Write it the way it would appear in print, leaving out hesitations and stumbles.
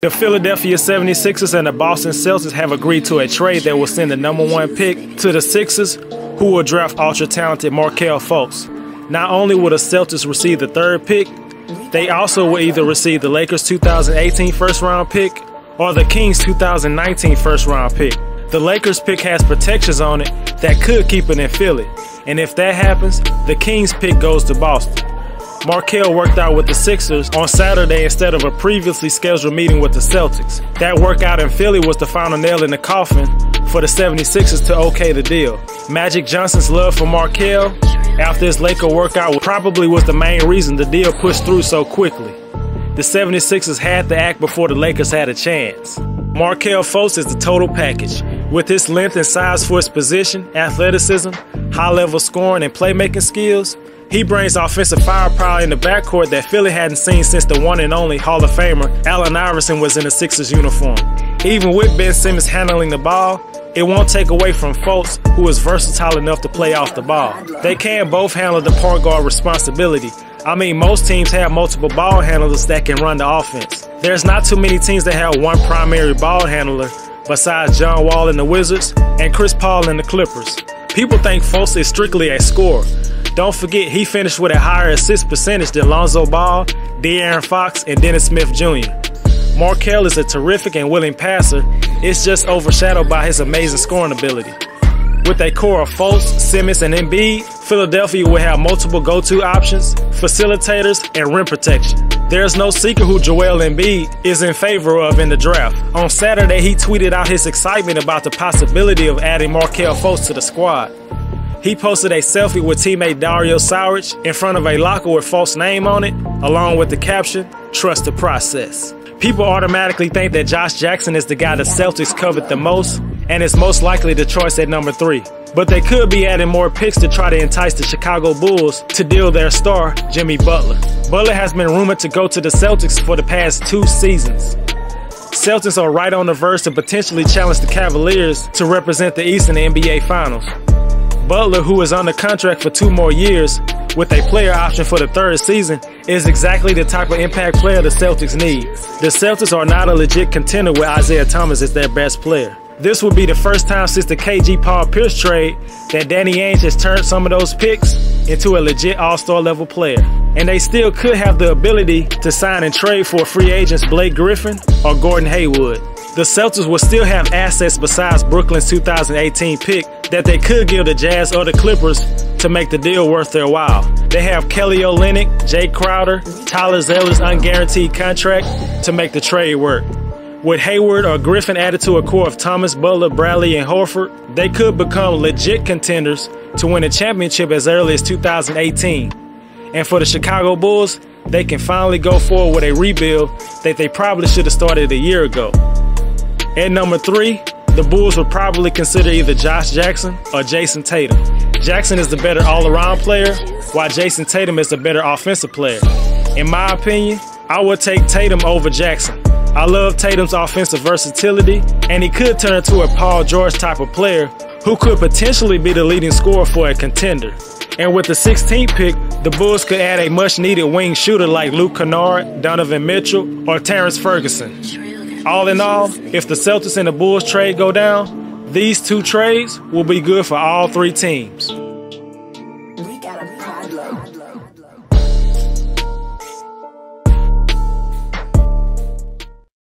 The Philadelphia 76ers and the Boston Celtics have agreed to a trade that will send the #1 pick to the Sixers, who will draft ultra-talented Markelle Fultz. Not only will the Celtics receive the 3rd pick, they also will either receive the Lakers' 2018 first-round pick or the Kings' 2019 first-round pick. The Lakers pick has protections on it that could keep it in Philly, and if that happens, the Kings pick goes to Boston. Markelle worked out with the Sixers on Saturday instead of a previously scheduled meeting with the Celtics. That workout in Philly was the final nail in the coffin for the 76ers to okay the deal. Magic Johnson's love for Markelle after his Laker workout probably was the main reason the deal pushed through so quickly. The 76ers had to act before the Lakers had a chance. Markelle Fultz is the total package. With his length and size for his position, athleticism, high-level scoring, and playmaking skills, he brings offensive firepower in the backcourt that Philly hadn't seen since the one and only Hall of Famer Allen Iverson was in a Sixers uniform. Even with Ben Simmons handling the ball, it won't take away from Fultz, who is versatile enough to play off the ball. They can both handle the point guard responsibility. I mean, most teams have multiple ball handlers that can run the offense. There's not too many teams that have one primary ball handler besides John Wall in the Wizards and Chris Paul in the Clippers. People think Fultz is strictly a scorer. Don't forget, he finished with a higher assist percentage than Lonzo Ball, De'Aaron Fox, and Dennis Smith Jr. Markelle is a terrific and willing passer. It's just overshadowed by his amazing scoring ability. With a core of Fultz, Simmons, and Embiid, Philadelphia will have multiple go-to options, facilitators, and rim protection. There's no secret who Joel Embiid is in favor of in the draft. On Saturday, he tweeted out his excitement about the possibility of adding Markelle Fultz to the squad. He posted a selfie with teammate Dario Saric in front of a locker with Fultz's name on it, along with the caption, "Trust the process." People automatically think that Josh Jackson is the guy the Celtics covet the most, and is most likely the choice at number 3. But they could be adding more picks to try to entice the Chicago Bulls to deal their star, Jimmy Butler. Butler has been rumored to go to the Celtics for the past 2 seasons. Celtics are right on the verge to potentially challenge the Cavaliers to represent the East in the NBA Finals. Butler, who is under contract for 2 more years with a player option for the 3rd season, is exactly the type of impact player the Celtics need. The Celtics are not a legit contender with Isaiah Thomas as their best player. This will be the first time since the KG Paul Pierce trade that Danny Ainge has turned some of those picks into a legit all-star level player. And they still could have the ability to sign and trade for free agents Blake Griffin or Gordon Hayward. The Celtics will still have assets besides Brooklyn's 2018 pick that they could give the Jazz or the Clippers to make the deal worth their while. They have Kelly Olynyk, Jay Crowder, Tyler Zeller's unguaranteed contract to make the trade work. With Hayward or Griffin added to a core of Thomas, Butler, Bradley, and Horford, they could become legit contenders to win a championship as early as 2018. And for the Chicago Bulls, they can finally go forward with a rebuild that they probably should have started a year ago. At number 3, the Bulls would probably consider either Josh Jackson or Jayson Tatum. Jackson is the better all-around player, while Jayson Tatum is the better offensive player. In my opinion, I would take Tatum over Jackson. I love Tatum's offensive versatility, and he could turn into a Paul George type of player who could potentially be the leading scorer for a contender. And with the 16th pick, the Bulls could add a much-needed wing shooter like Luke Kennard, Donovan Mitchell, or Terrence Ferguson. All in all, if the Celtics and the Bulls trade go down, these 2 trades will be good for all 3 teams.